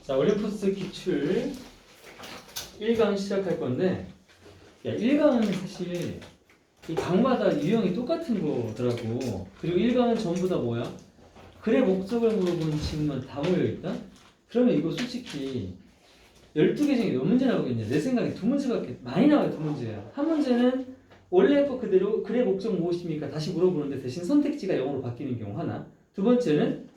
자, 올림푸스 기출 1강 시작할 건데, 야, 1강은 사실 이 강마다 유형이 똑같은 거더라고. 그리고 1강은 전부 다 뭐야? 글의 목적을 물어보는 질문만 다 모여있다? 그러면 이거 솔직히 12개 중에 몇 문제 나오겠냐? 내 생각에 2문제밖에 많이 나와요. 2문제야. 한 문제는 원래 거 그대로 글의 목적 무엇입니까? 다시 물어보는데 대신 선택지가 영어로 바뀌는 경우 하나. 두 번째는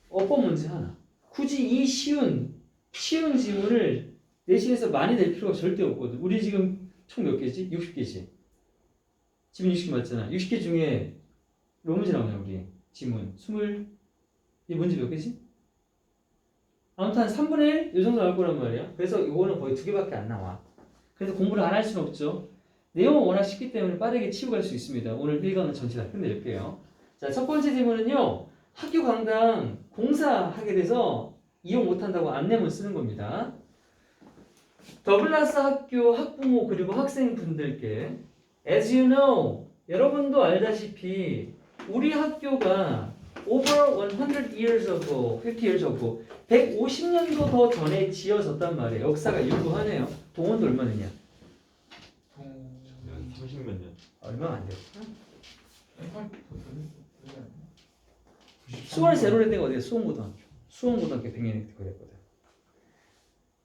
어법 문제 하나. 굳이 이 쉬운 지문을 내신에서 많이 낼 필요가 절대 없거든. 우리 지금 총 몇 개지? 60개지. 지문 60개 맞잖아. 60개 중에 몇 문제 나오냐 우리? 지문 20. 이 문제 몇 개지? 아무튼 한 3분의 1 이 정도 나올 거란 말이야. 그래서 이거는 거의 2개밖에 안 나와. 그래서 공부를 안 할 수는 없죠. 내용은 워낙 쉽기 때문에 빠르게 치고 갈 수 있습니다. 오늘 1강은 전체 다 끝낼게요. 자, 첫 번째 질문은요. 학교 강당 공사하게 돼서 이용 못한다고 안내문 쓰는 겁니다. 더글라스 학교 학부모 그리고 학생분들께 As you know, 여러분도 알다시피 우리 학교가 over 100 years ago, 50 years ago 150년도 더 전에 지어졌단 말이에요. 역사가 유구하네요. 동원도 얼마 됐냐? 30몇 년. 얼마 안 돼요. 수원에 제로 된 데가 어디야? 수원고등학교. 수원고등학교 100년이 그랬거든.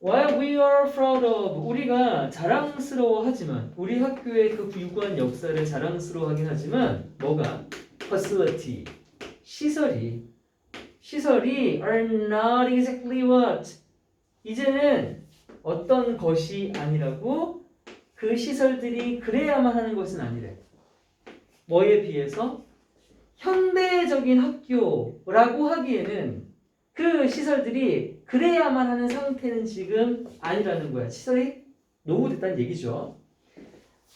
While we are proud of, 우리가 자랑스러워하지만 우리 학교의 그 유구한 역사를 자랑스러워하긴 하지만 뭐가? Facility, 시설이 are not exactly what? 이제는 어떤 것이 아니라고? 그 시설들이 그래야만 하는 것은 아니래. 뭐에 비해서? 현대적인 학교라고 하기에는 그 시설들이 그래야만 하는 상태는 지금 아니라는 거야. 시설이 노후됐다는 얘기죠.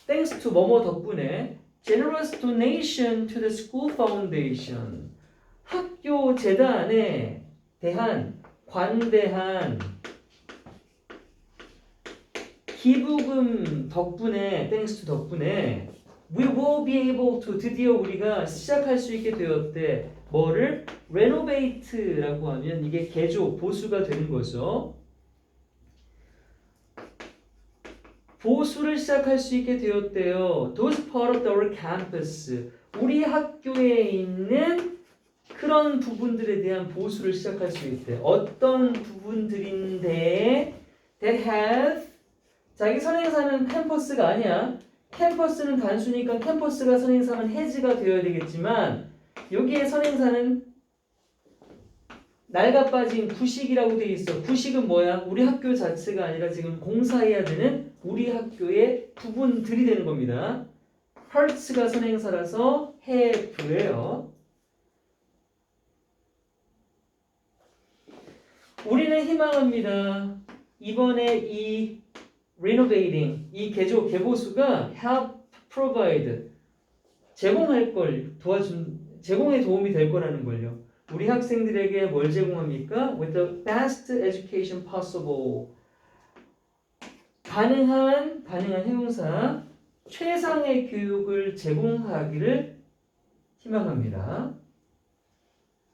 Thanks to 뭐뭐 덕분에 generous donation to the school foundation. 학교 재단에 대한 관대한 기부금 덕분에 thanks to 덕분에 we will be able to 드디어 우리가 시작할 수 있게 되었대. 뭐를? renovate라고 하면 이게 개조, 보수가 되는 거죠. 보수를 시작할 수 있게 되었대요. Those part of our campus. 우리 학교에 있는 그런 부분들에 대한 보수를 시작할 수 있대. 어떤 부분들인데 that have 자기 선행사는 캠퍼스가 아니야. 캠퍼스는 단수니까 캠퍼스가 선행사면 해지가 되어야 되겠지만 여기에 선행사는 낡아 빠진 구식이라고 되어 있어. 구식은 뭐야? 우리 학교 자체가 아니라 지금 공사해야 되는 우리 학교의 부분들이 되는 겁니다. hurts가 선행사라서 have예요. 우리는 희망합니다. 이번에 이 renovating, 이 개조, 개보수가 help provide, 제공할 걸 제공에 도움이 될 거라는 걸요. 우리 학생들에게 뭘 제공합니까? With the best education possible. 가능한 형용사, 최상의 교육을 제공하기를 희망합니다.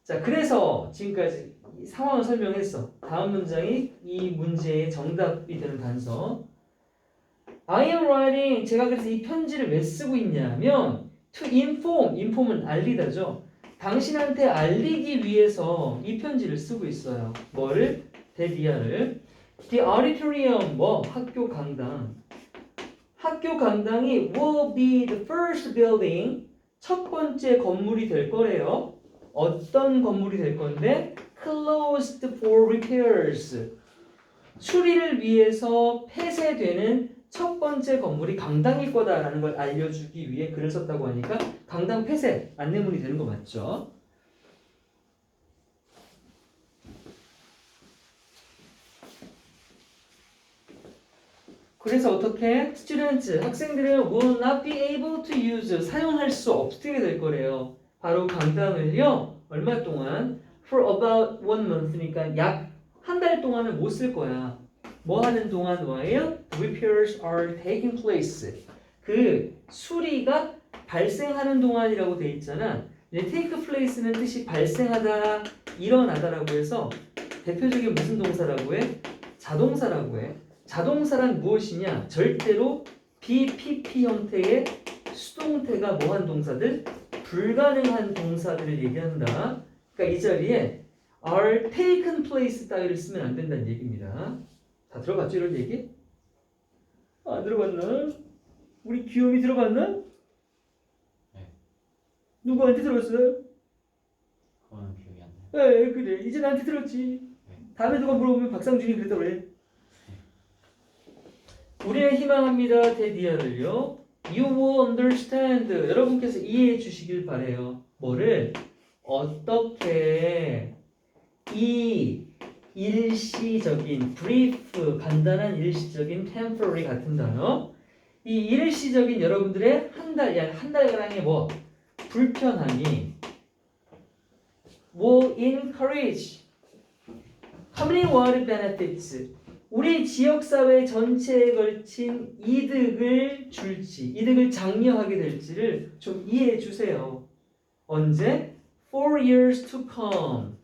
자, 그래서 지금까지 상황을 설명했어. 다음 문장이 이 문제의 정답이 되는 단서. I am writing. 제가 그래서 이 편지를 왜 쓰고 있냐면 to inform은 알리다죠. 당신한테 알리기 위해서 이 편지를 쓰고 있어요. 뭐를? 데디아를. The auditorium, 뭐? 학교 강당. 학교 강당이 will be the first building. 첫 번째 건물이 될 거래요. 어떤 건물이 될 건데? Closed for repairs. 수리를 위해서 폐쇄되는 첫 번째 건물이 강당일 거다라는 걸 알려주기 위해 글을 썼다고 하니까 강당 폐쇄 안내문이 되는 거 맞죠? 그래서 어떻게? students, 학생들은 will not be able to use, 사용할 수 없게 될 거래요. 바로 강단을요, 얼마 동안? for about 1month니까 약 한 달 동안은 못 쓸 거야. 뭐 하는 동안 while repairs are taking place. 그 수리가 발생하는 동안이라고 돼 있잖아. take place는 뜻이 발생하다, 일어나다라고 해서 대표적인 무슨 동사라고 해? 자동사라고 해. 자동사란 무엇이냐? 절대로 BPP 형태의 수동태가 뭐한 동사들? 불가능한 동사들을 얘기한다. 그러니까 이 자리에 are taken place 따위를 쓰면 안 된다는 얘기입니다. 다 들어갔죠? 이런 얘기? 안 들어갔나? 우리 귀요미 들어갔나? 네. 누구한테 들었어요? 그거는 기억이 안 나요. 에 그래 이제 나한테 들었지. 네. 다음에 누가 물어보면 박상준이 그랬다고 그래. 우리는 희망합니다. 테디아를요. You will understand. 여러분께서 이해해 주시길 바래요. 뭐를? 어떻게 이 일시적인 brief, 간단한 일시적인 temporary 같은 단어, 이 일시적인 여러분들의 한 달가량의 뭐 불편함이 will encourage community-wide benefits, 우리 지역사회 전체에 걸친 이득을 줄지, 이득을 장려하게 될지를 좀 이해해 주세요. 언제? 4 years to come.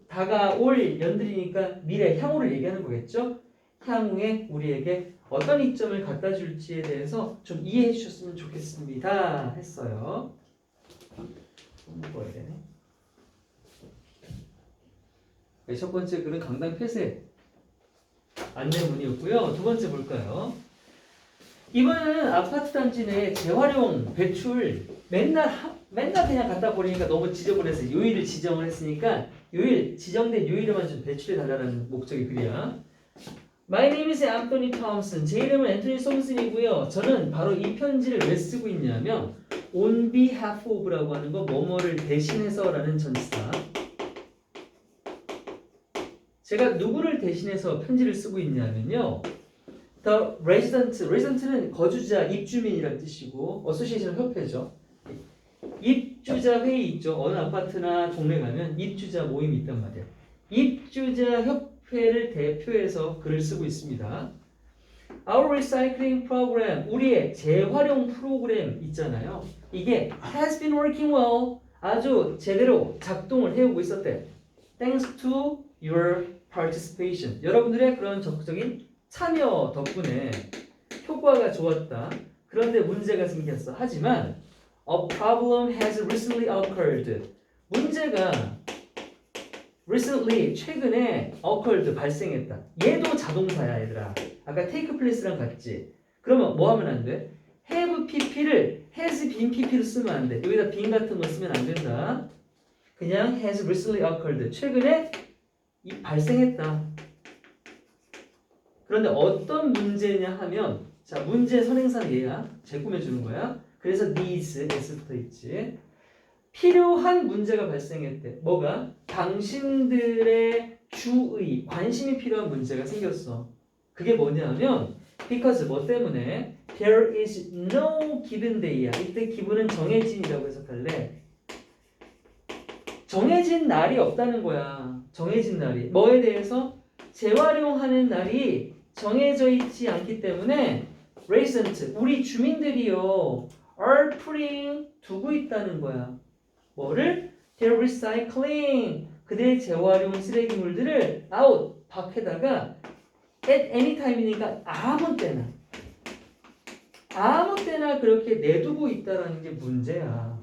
다가올 연들이니까 미래, 향후를 얘기하는 거겠죠? 향후에 우리에게 어떤 이점을 갖다 줄지에 대해서 좀 이해해 주셨으면 좋겠습니다. 했어요. 뭐야 되네. 첫 번째 글은 강당 폐쇄 안내문이었고요. 두 번째 볼까요? 이번에는 아파트 단지 내 재활용 배출 맨날 그냥 갖다 버리니까 너무 지저분해서 요일을 지정을 했으니까 지정된 요일에만 좀 배출해 달라는 목적의 글이야. My name is Anthony Thompson. 제 이름은 앤토니 솜슨이고요. 저는 바로 이 편지를 왜 쓰고 있냐면 on behalf of라고 하는 거 뭐뭐를 대신해서라는 전치사. 제가 누구를 대신해서 편지를 쓰고 있냐면요. The resident는 거주자, 입주민이라는 뜻이고 association 협회죠. 입주자 회의 있죠. 어느 아파트나 동네 가면 입주자 모임이 있단 말이에요. 입주자 협회를 대표해서 글을 쓰고 있습니다. Our recycling program, 우리의 재활용 프로그램 있잖아요. 이게 has been working well, 아주 제대로 작동을 해오고 있었대. Thanks to your participation. 여러분들의 그런 적극적인 참여 덕분에 효과가 좋았다. 그런데 문제가 생겼어. 하지만 a problem has recently occurred. 문제가 recently 최근에 occurred 발생했다. 얘도 자동사야 얘들아. 아까 take place랑 같지. 그러면 뭐 하면 안 돼? have pp를 has been pp로 쓰면 안 돼. 여기다 been 같은 거 쓰면 안 된다. 그냥 has recently occurred. 최근에 발생했다. 그런데 어떤 문제냐 하면 자 문제 선행사는 얘야. 제꾸며 주는 거야. 그래서 needs s 붙어 있지. 필요한 문제가 발생했대. 뭐가? 당신들의 주의, 관심이 필요한 문제가 생겼어. 그게 뭐냐면 because 뭐 때문에 there is no given day야. 이때 기분은 정해진이라고 해석할래. 정해진 날이 없다는 거야. 정해진 날이. 뭐에 대해서? 재활용하는 날이 정해져 있지 않기 때문에 resident, 우리 주민들이요 are putting, 두고 있다는 거야. 뭐를? their recycling, 그들의 재활용 쓰레기물들을 out, 밖에다가 at any time이니까 아무 때나 그렇게 내두고 있다는 게 문제야.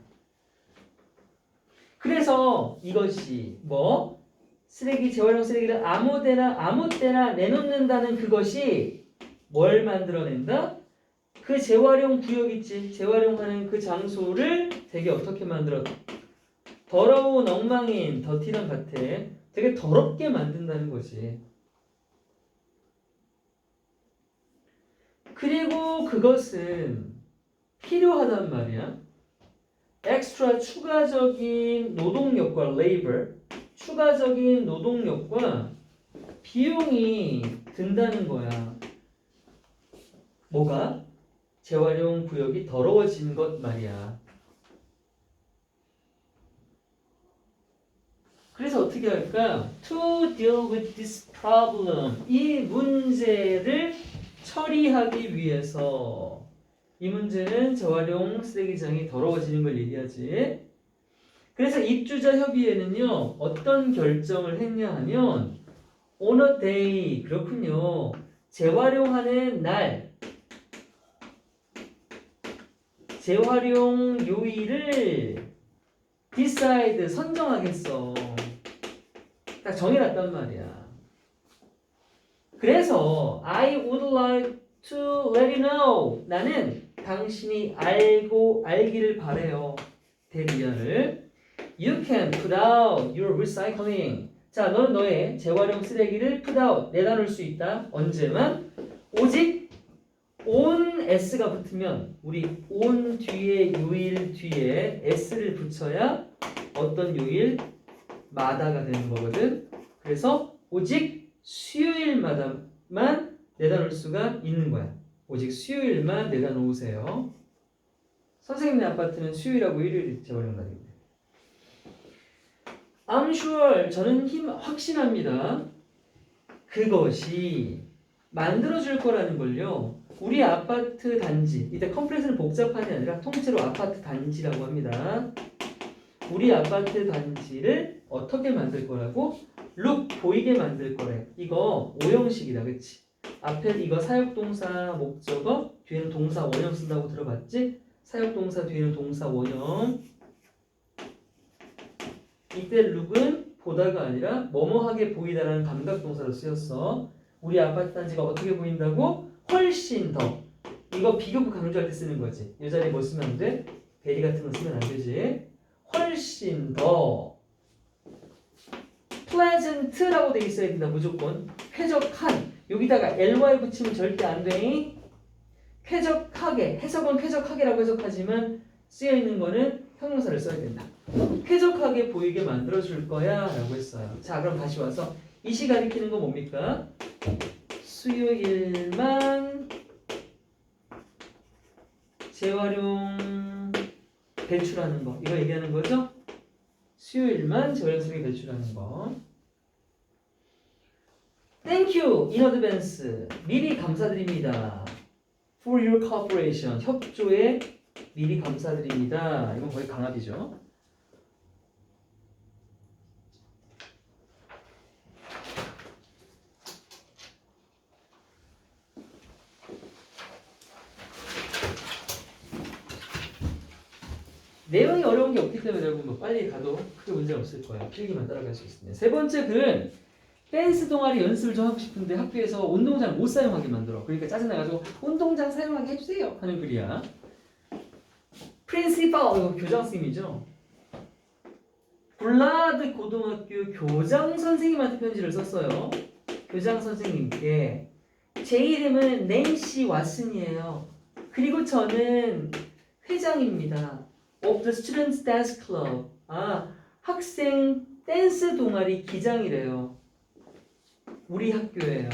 그래서 이것이 뭐? 재활용 쓰레기를 아무 때나 내놓는다는 그것이 뭘 만들어낸다? 그 재활용 구역 있지. 재활용하는 그 장소를 되게 어떻게 만들어? 더러운 엉망인, 더티랑 같아. 되게 더럽게 만든다는 거지. 그리고 그것은 필요하단 말이야. 엑스트라 추가적인 노동력과 labor, 추가적인 노동력과 비용이 든다는 거야. 뭐가? 재활용 구역이 더러워진 것 말이야. 그래서 어떻게 할까? To deal with this problem. 이 문제를 처리하기 위해서. 이 문제는 재활용 쓰레기장이 더러워지는 걸 얘기하지. 그래서 입주자 협의회는요, 어떤 결정을 했냐 하면, on a day, 그렇군요. 재활용하는 날, 재활용 요일을 decide, 선정하겠어. 딱 정해놨단 말이야. 그래서 I would like to let you know. 나는 당신이 알기를 바래요. 대리어를. You can put out your recycling. 자, 너는 너의 재활용 쓰레기를 put out, 내다놓을 수 있다. 언제만? 오직 on s가 붙으면 우리 on 뒤에 요일 뒤에 s를 붙여야 어떤 요일? 마다가 되는 거거든. 그래서 오직 수요일마다만 내다놓을 수가 있는 거야. 오직 수요일만 내다 놓으세요. 선생님네 아파트는 수요일하고 일요일이 재활용 날입니다. I'm sure, 저는 확신합니다. 그것이 만들어줄 거라는 걸요. 우리 아파트 단지, 이때 컴프레스는 복잡한이 아니라 통째로 아파트 단지라고 합니다. 우리 아파트 단지를 어떻게 만들 거라고? look, 보이게 만들 거래. 이거 오형식이다, 그치? 앞에 이거 사역동사 목적어, 뒤에는 동사 원형 쓴다고 들어봤지? 사역동사 뒤에는 동사 원형. 이때 look은 보다가 아니라 뭐뭐하게 보이다라는 감각동사로 쓰였어. 우리 아파트 단지가 어떻게 보인다고? 훨씬 더. 이거 비교급 강조할 때 쓰는 거지. 이 자리에 뭐 쓰면 안 돼? 대리 같은 거 쓰면 안 되지. 훨씬 더 pleasant라고 돼 있어야 된다. 무조건 쾌적한. 여기다가 ly 붙이면 절대 안 돼. 쾌적하게. 해석은 쾌적하게라고 해석하지만 쓰여 있는 거는 형용사를 써야 된다. 쾌적하게 보이게 만들어 줄 거야 라고 했어요. 자, 그럼 다시 와서 이 시 가리키는 거 뭡니까? 수요일만 재활용 배출하는 거. 이거 얘기하는 거죠? 수요일만 재활용 쓰레기 배출하는 거. Thank you in advance. 미리 감사드립니다. For your cooperation. 협조에 미리 감사드립니다. 이건 거의 강압이죠. 내용이 어려운 게 없기 때문에 여러분 뭐 빨리 가도 크게 문제는 없을 거예요. 필기만 따라갈 수 있습니다. 세 번째 글은 댄스 동아리 연습을 좀 하고 싶은데 학교에서 운동장 못 사용하게 만들어. 그러니까 짜증나가지고 운동장 사용하게 해주세요 하는 글이야. 프린시팔, 이거 교장 선생님이죠. 블라드 고등학교 교장 선생님한테 편지를 썼어요. 교장 선생님께 제 이름은 낸시 왓슨이에요. 그리고 저는 회장입니다. of the Students Dance Club. 학생 댄스 동아리 기장이래요. 우리 학교예요.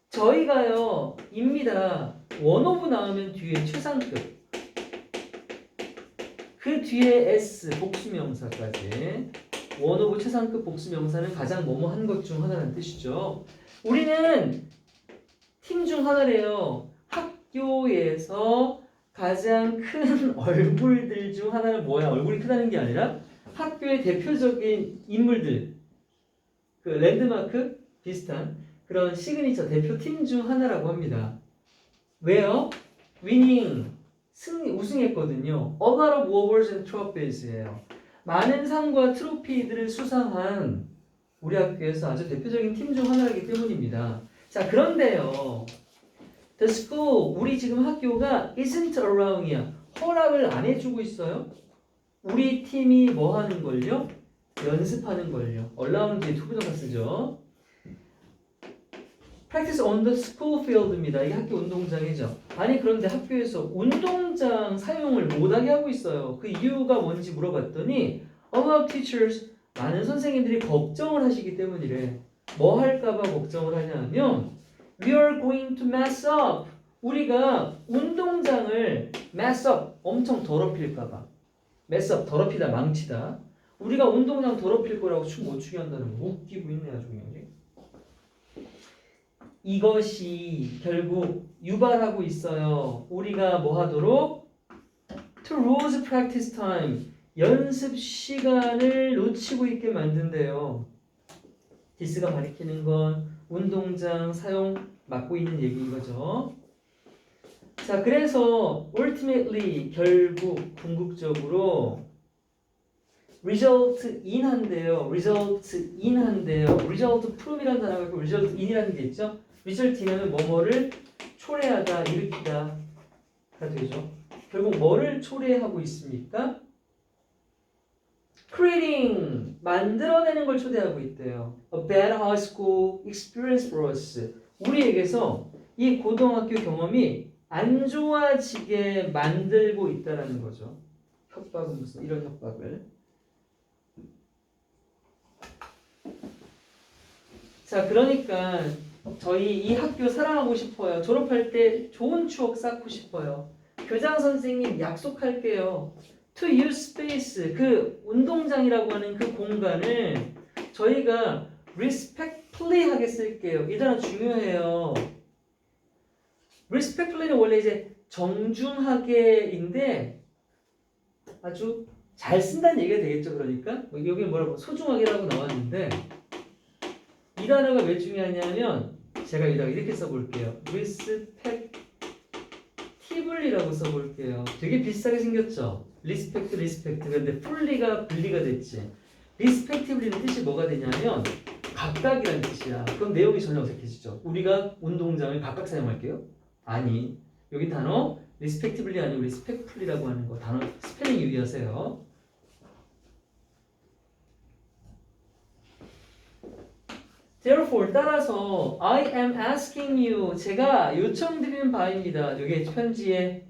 저희가요, 입니다. 원오브 나오면 뒤에 최상급. 그 뒤에 S, 복수명사까지. 원오브 최상급 복수명사는 가장 뭐뭐 한 것 중 하나라는 뜻이죠. 우리는 팀 중 하나래요. 학교에서 가장 큰 얼굴들 중 하나는 뭐야? 얼굴이 크다는 게 아니라 학교의 대표적인 인물들, 그 랜드마크 비슷한 그런 시그니처 대표팀 중 하나라고 합니다. 왜요? 위닝, 우승했거든요. A lot of awards and trophies예요. 많은 상과 트로피들을 수상한 우리 학교에서 아주 대표적인 팀 중 하나이기 때문입니다. 자, 그런데요. The school, 우리 지금 학교가 isn't allowing이야. 허락을 안 해주고 있어요. 우리 팀이 뭐 하는 걸요? 연습하는 걸요. allow는 뒤에 투부정사 쓰죠. Practice on the school field입니다. 이게 학교 운동장이죠. 아니 그런데 학교에서 운동장 사용을 못하게 하고 있어요. 그 이유가 뭔지 물어봤더니 a lot of teachers, 많은 선생님들이 걱정을 하시기 때문이래. 뭐 할까봐 걱정을 하냐면 we are going to mess up. 우리가 운동장을 mess up, 엄청 더럽힐까봐. mess up, 더럽히다, 망치다. 우리가 운동장 더럽힐 거라고 춤 못 추게 한다는 거. 웃기고 있네 아주 그냥. 이것이 결국 유발하고 있어요. 우리가 뭐 하도록? To lose practice time. 연습 시간을 놓치고 있게 만든대요. 디스가 가리키는 건 운동장 사용 막고 있는 얘기인 거죠. 자, 그래서 ultimately 결국 궁극적으로 result in 한대요. result in 한대요. result from이라는 단어가 있고 result in이라는 게 있죠. result in은 뭐뭐를 초래하다, 일으키다 가 되죠. 결국 뭐를 초래하고 있습니까? creating, 만들어내는 걸 초대하고 있대요. A bad high school experience for us. 우리에게서 이 고등학교 경험이 안 좋아지게 만들고 있다는 거죠. 협박은 무슨 이런 협박을. 자, 그러니까 저희 이 학교 사랑하고 싶어요. 졸업할 때 좋은 추억 쌓고 싶어요. 교장 선생님 약속할게요. To use space, 그 운동장이라고 하는 그 공간을 저희가 respectfully 하게 쓸게요. 이 단어 중요해요. respectfully는 원래 이제 정중하게인데 아주 잘 쓴다는 얘기가 되겠죠. 그러니까 여기 뭐라고 소중하게라고 나왔는데 이 단어가 왜 중요하냐면 제가 여기다가 이렇게 써볼게요. respectively라고 써볼게요. 되게 비슷하게 생겼죠. respect, respect. 근데 fully가 분리가 됐지. respectively는 뜻이 뭐가 되냐면 각각이라는 뜻이야. 그럼 내용이 전혀 어색해지죠. 우리가 운동장을 각각 사용할게요. 아니, 여기 단어 respectively 아니고 respectfully라고 하는 거 단어 스펠링 유의하세요. Therefore, 따라서 I am asking you, 제가 요청드리는 바입니다. 여기 편지에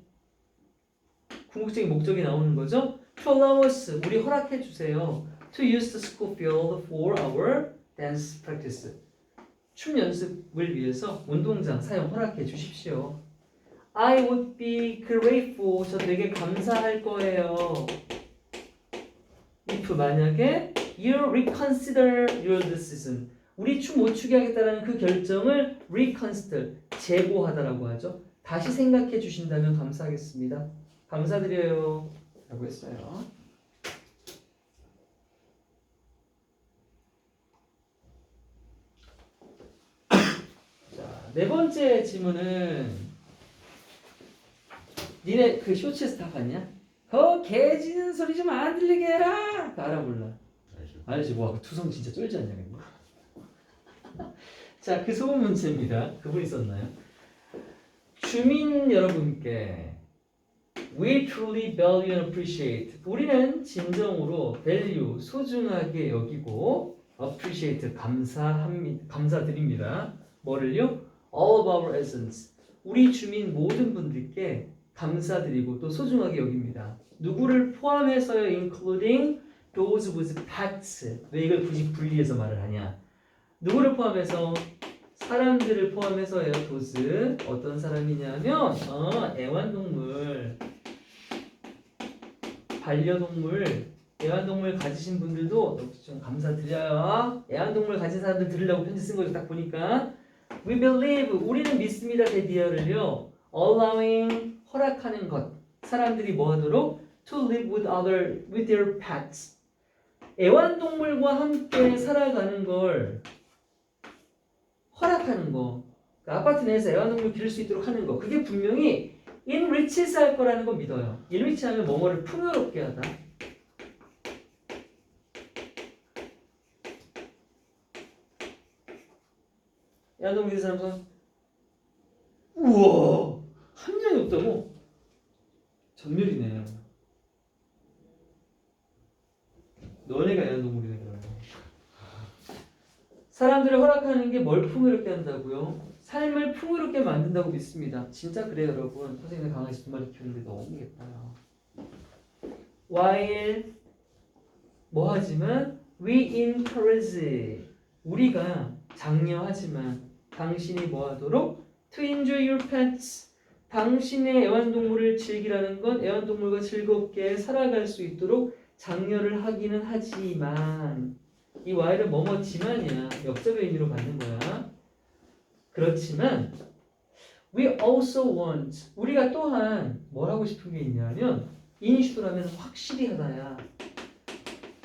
궁극적인 목적이 나오는 거죠. To allow us, 우리 허락해 주세요. To use the school field for our dance practice. 춤 연습을 위해서 운동장 사용 허락해 주십시오. I would be grateful, 저 되게 감사할 거예요. If 만약에 you reconsider your decision. 우리 춤 못 추게 하겠다는 그 결정을 reconsider, 재고하다라고 하죠. 다시 생각해 주신다면 감사하겠습니다. 감사드려요. 라고 했어요. 자, 네 번째 질문은 니네 그 쇼츠에서 다 봤냐? 개 짖는 소리 좀 안 들리게 해라! 알아 몰라? 알지. 와, 투성 진짜 쫄지 않냐 근데? 자, 그 소문 문제입니다. 그분이 썼나요? 주민 여러분께 We truly value and appreciate. 우리는 진정으로 value, 소중하게 여기고 appreciate, 감사드립니다. 뭐를요? All of our essence. 우리 주민 모든 분들께 감사드리고 또 소중하게 여깁니다. 누구를 포함해서요? Including those with pets. 왜 이걸 굳이 분리해서 말을 하냐? 누구를 포함해서? 사람들을 포함해서요. those. 어떤 사람이냐면 애완동물. 반려동물, 애완동물 가지신 분들도 좀 감사드려요. 애완동물 가진 사람들 들으려고 편지 쓴 거죠. 딱 보니까 We believe, 우리는 믿습니다. 대디어를요. Allowing, 허락하는 것. 사람들이 뭐 하도록? To live with their pets. 애완동물과 함께 살아가는 걸 허락하는 거. 그러니까 아파트 내에서 애완동물 기를 수 있도록 하는 거. 그게 분명히 enriches 할 거라는 거 믿어요. enrich 하면 뭐뭐를 풍요롭게 하다. 애완동물 기는 사람 손. 우와, 한 명이 없다고? 전멸이네. 너네가 애완동물이네 그러면. 사람들을 허락하는 게 뭘 풍요롭게 한다고요? 삶을 풍요롭게 만든다고 믿습니다. 진짜 그래요 여러분. 선생님이 강아지 2마리 키우는데 너무 예뻐요. While 뭐 하지만 we encourage, 우리가 장려하지만 당신이 뭐하도록? To enjoy your pets. 당신의 애완동물을 즐기라는 건 애완동물과 즐겁게 살아갈 수 있도록 장려를 하기는 하지만 이 while은 뭐뭐지만이야. 역접의 의미로 받는 거야. 그렇지만 we also want 우리가 또한 뭘 하고 싶은 게 있냐면 인슈라면 확실히 하다야.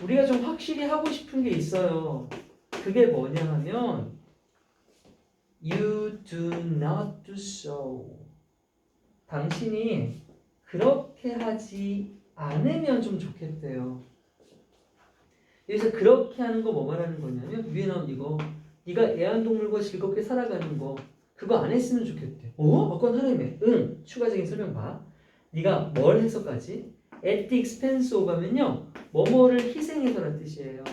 우리가 좀 확실히 하고 싶은 게 있어요. 그게 뭐냐 하면 You do not do so. 당신이 그렇게 하지 않으면 좀 좋겠대요. 여기서 그렇게 하는 거 뭐 말하는 거냐면 위에 나온 이거 네가 애완동물과 즐겁게 살아가는 거 그거 안 했으면 좋겠대. 어떤 하려면 응. 추가적인 설명 봐. 네가 뭘 해서까지? At the expense of 하면요 뭐뭐를 희생해서란 뜻이에요.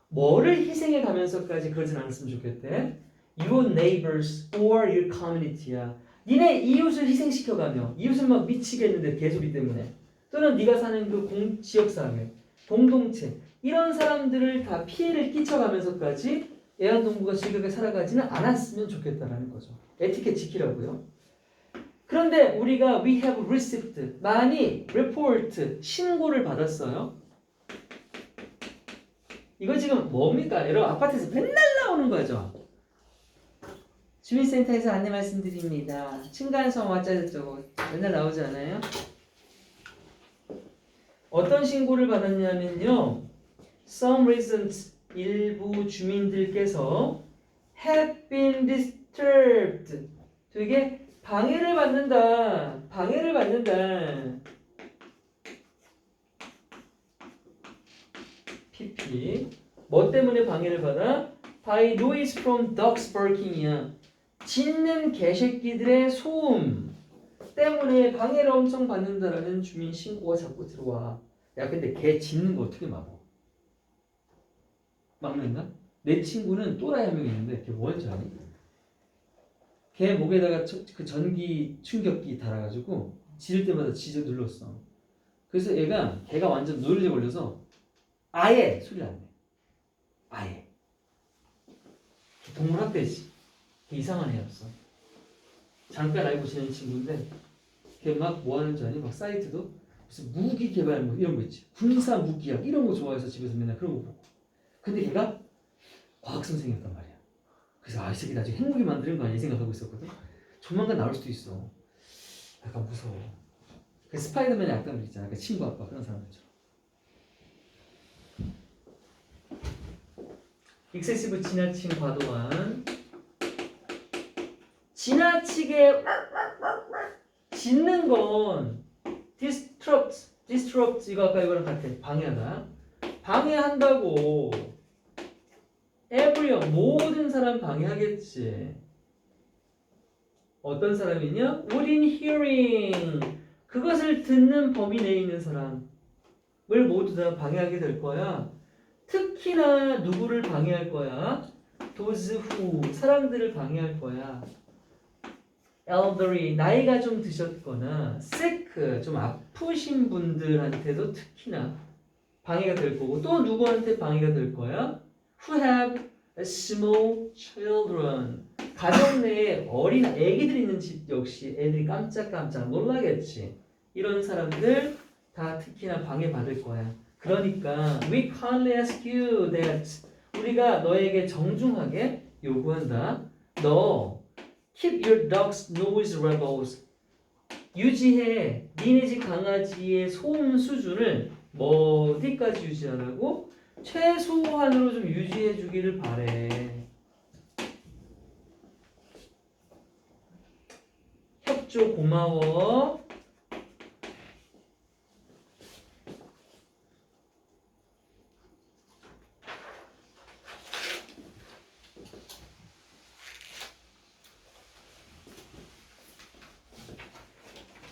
뭐를 희생해 가면서까지 그러진 않았으면 좋겠대. Your neighbors or your community야. 니네 이웃을 희생시켜가며 이웃은 막 미치겠는데 개소리 때문에 또는 네가 사는 그 지역사회, 공동체 이런 사람들을 다 피해를 끼쳐가면서까지 애완동물과 즐겁게 살아가지는 않았으면 좋겠다라는 거죠. 에티켓 지키라고요. 그런데 우리가 we have received 많이 report 신고를 받았어요. 이거 지금 뭡니까? 여러분 아파트에서 맨날 나오는 거죠. 주민센터에서 안내 말씀드립니다. 층간소음 어쩌고저쩌고 맨날 나오지 않아요? 어떤 신고를 받았냐면요. Some residents 일부 주민들께서 have been disturbed. 되게 방해를 받는다. 방해를 받는다. PP. 뭐 때문에 방해를 받아? By noise from dogs barking이야. 짖는 개새끼들의 소음 때문에 방해를 엄청 받는다라는 주민 신고가 자꾸 들어와. 야 근데 개 짖는 거 어떻게 막어? 막는다? 내 친구는 또라이 한 명 있는데 걔 뭐 하는지 아니? 걔 목에다가 그 전기 충격기 달아가지고 짖을 때마다 짖어 눌렀어. 그래서 걔가 완전 노이로제 걸려서 아예 소리를 안 내. 아예. 동물학대지. 이상한 애였어. 잠깐 알고 지낸 친구인데 걔 막 뭐 하는지 아니? 막 사이트도 무슨 무기 개발 뭐 이런 거 있지. 군사 무기학 이런 거 좋아해서 집에서 맨날 그런 거 보고. 근데 걔가 과학 선생이었단 말이야. 그래서 이 새끼 나중에 핵무기 만드는 거 아니야 생각하고 있었거든. 조만간 나올 수도 있어. 약간 무서워. 그 스파이더맨의 악당들 있잖아. 그 친구 아빠 그런 사람들처럼. 익세시브 지나친 과도한 지나치게 짖는 건 disrupt 이거 아까 이거랑 같아. 방해하다. 방해한다고 everyone 모든 사람 방해하겠지. 어떤 사람이냐? within hearing 그것을 듣는 범위 내에 있는 사람을 모두 다 방해하게 될 거야. 특히나 누구를 방해할 거야? those who 사람들을 방해할 거야. elderly 나이가 좀 드셨거나 sick 좀 아프신 분들한테도 특히나 방해가 될 거고 또 누구한테 방해가 될 거야? who have small children 가정 내에 어린 애기들 있는 집 역시 애들이 깜짝깜짝 놀라겠지. 이런 사람들 다 특히나 방해받을 거야. 그러니까 we kindly ask you that 우리가 너에게 정중하게 요구한다. 너 keep your dogs noise levels 유지해 니네 집 강아지의 소음 수준을 뭐 어디까지 유지하라고? 최소한으로 좀 유지해 주기를 바래. 협조 고마워.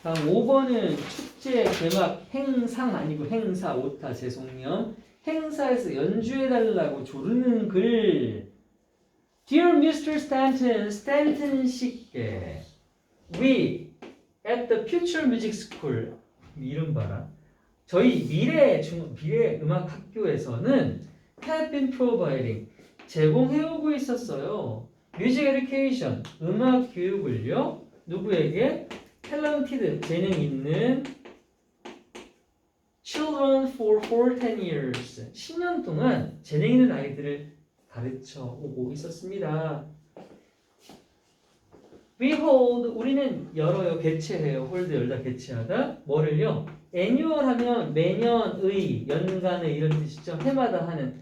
다음 5번은 축제 개막 행상 아니고 행사 오타 재송령 행사에서 연주해달라고 조르는 글. Dear Mr. Stanton, 스탠튼 씨께 We at the Future Music School 이름 봐라. 저희 미래 음악 학교에서는 have been providing 제공해오고 있었어요. 뮤직 에듀케이션 음악 교육을요. 누구에게? talented 재능 있는 children for 10 years 10년 동안 재능 있는 아이들을 가르쳐 오고 있었습니다. We hold 우리는 열어요, 개최해요. hold 열다 개최하다. 뭐를요? annual 하면 매년의, 연간의 이런 뜻이죠. 해마다 하는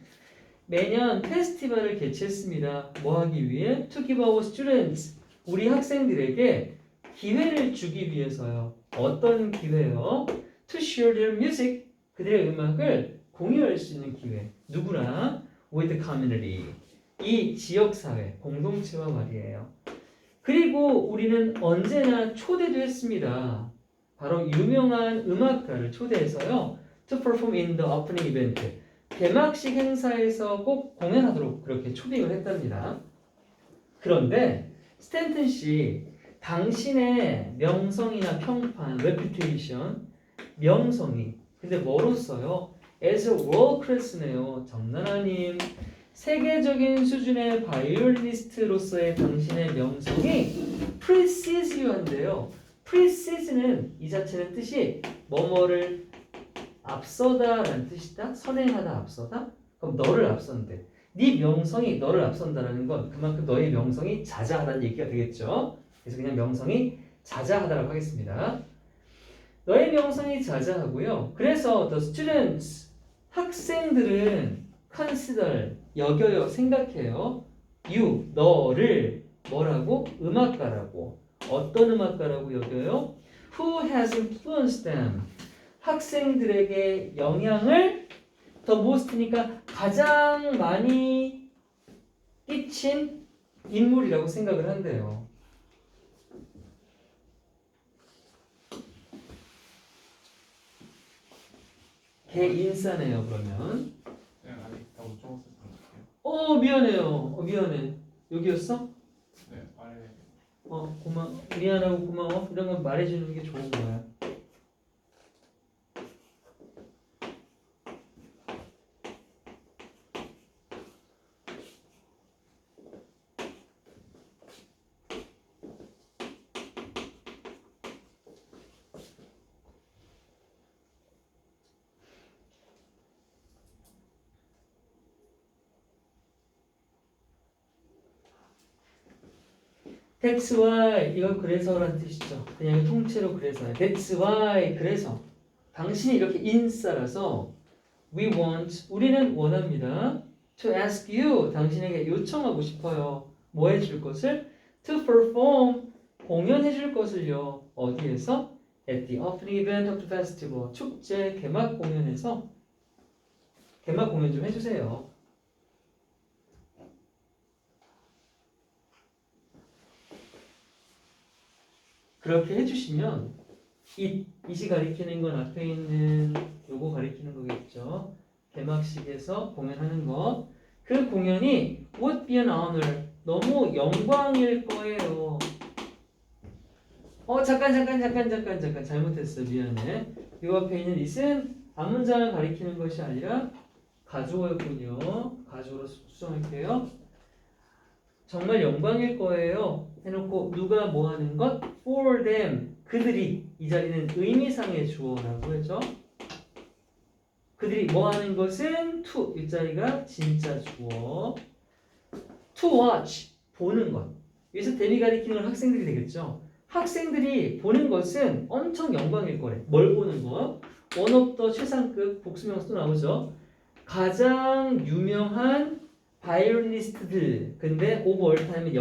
매년 페스티벌을 개최했습니다. 뭐 하기 위해? To give our students 우리 학생들에게 기회를 주기 위해서요. 어떤 기회요? To share their music 그들의 음악을 공유할 수 있는 기회. 누구랑? With the community 이 지역사회, 공동체와 말이에요. 그리고 우리는 언제나 초대도 했습니다. 바로 유명한 음악가를 초대해서요. To perform in the opening event. 개막식 행사에서 꼭 공연하도록 그렇게 초빙을 했답니다. 그런데 스탠튼 씨, 당신의 명성이나 평판, reputation, 명성이 근데 뭐로써요? As a world class네요. 정나라님. 세계적인 수준의 바이올리니스트로서의 당신의 명성이 precedes you한데요. precedes는 이 자체는 뜻이 뭐뭐를 앞서다라는 뜻이다. 선행하다, 앞서다. 그럼 너를 앞선대. 네 명성이 너를 앞선다라는 건 그만큼 너의 명성이 자자하다는 얘기가 되겠죠. 그래서 그냥 명성이 자자하다라고 하겠습니다. 너의 명성이 자자하고요. 그래서 the students 학생들은 consider 여겨요, 생각해요. you 너를 뭐라고? 음악가라고. 어떤 음악가라고 여겨요? Who has influenced them? 학생들에게 영향을 the most니까 가장 많이 끼친 인물이라고 생각을 한대요. 개인사네요. 그러면 네, 아래 있다고 적었을 것 같아요. 미안해요. 미안해. 여기였어? 네, 아래. 미안하고 고마워. 이런 건 말해주는 게 좋은 거야. That's why 이건 그래서라는 뜻이죠. 그냥 통째로 그래서요. That's why 그래서 당신이 이렇게 인싸라서 we want 우리는 원합니다. To ask you 당신에게 요청하고 싶어요. 뭐 해줄 것을? To perform 공연해줄 것을요. 어디에서? At the opening event of the festival 축제 개막 공연에서 개막 공연 좀 해주세요. 그렇게 해주시면 이시 가리키는 건 앞에 있는 요거 가리키는 거겠죠. 개막식에서 공연하는 것. 그 공연이 would be an honor. 너무 영광일 거예요. 잠깐 잘못했어. 미안해. 요 앞에 있는 it은 앞문장을 가리키는 것이 아니라 가주어였군요. 가주어로 수정할게요. 정말 영광일 거예요. 해놓고 누가 뭐 하는 것? For them. 그들이. 이 자리는 의미상의 주어라고 했죠. 그들이 뭐 하는 것은 to. 이 자리가 진짜 주어. To watch. 보는 것. 여기서 대미 가리키는 건 학생들이 되겠죠. 학생들이 보는 것은 엄청 영광일 거래. 뭘 보는 거? One of the 최상급 복수명사도 나오죠. 가장 유명한 바이올리니스트들. 근데 오버올타임은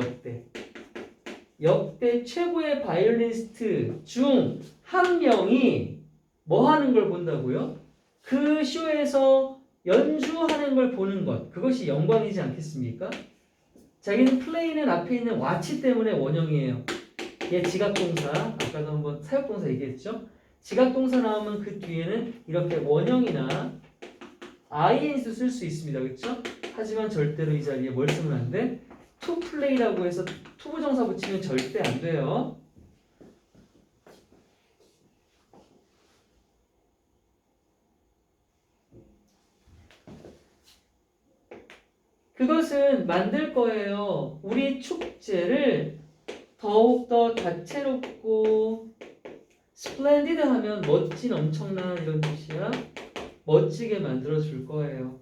역대 최고의 바이올리니스트 중 한 명이 뭐 하는 걸 본다고요? 그 쇼에서 연주하는 걸 보는 것. 그것이 영광이지 않겠습니까? 자기는 플레이는 앞에 있는 watch 때문에 원형이에요. 얘 지각동사. 아까도 한번 사역동사 얘기했죠? 지각동사 나오면 그 뒤에는 이렇게 원형이나 ing도 쓸 수 있습니다. 그렇죠? 하지만 절대로 이 자리에 뭘 쓰면 안 돼? to play라고 해서 투부정사 붙이면 절대 안 돼요. 그것은 만들 거예요. 우리 축제를 더욱더 다채롭고 스플렌디드 하면 멋진 엄청난 이런 뜻이야. 멋지게 만들어 줄 거예요.